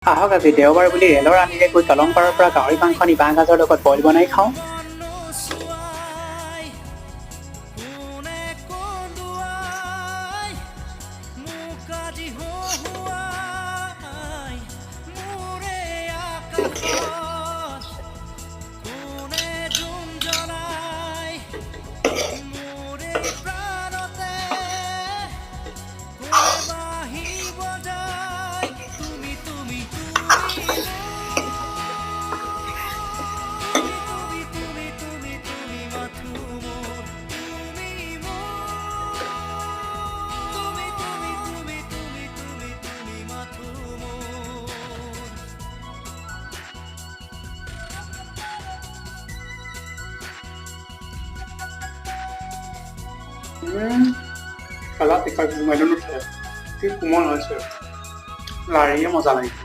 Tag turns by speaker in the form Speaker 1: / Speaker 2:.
Speaker 1: আহক আজি দেওবাৰ বুলি ৰেলৰ আলিৰে গৈ দলংপাৰৰ পৰা গাহৰি মাংস আনি বাঁহ গাজৰ লগত বইল বনাই খাওঁ। খেলা টিকা ঘুমাইলো নুঠে কি কোমল হৈছে লাৰিয়ে মজা লাগে।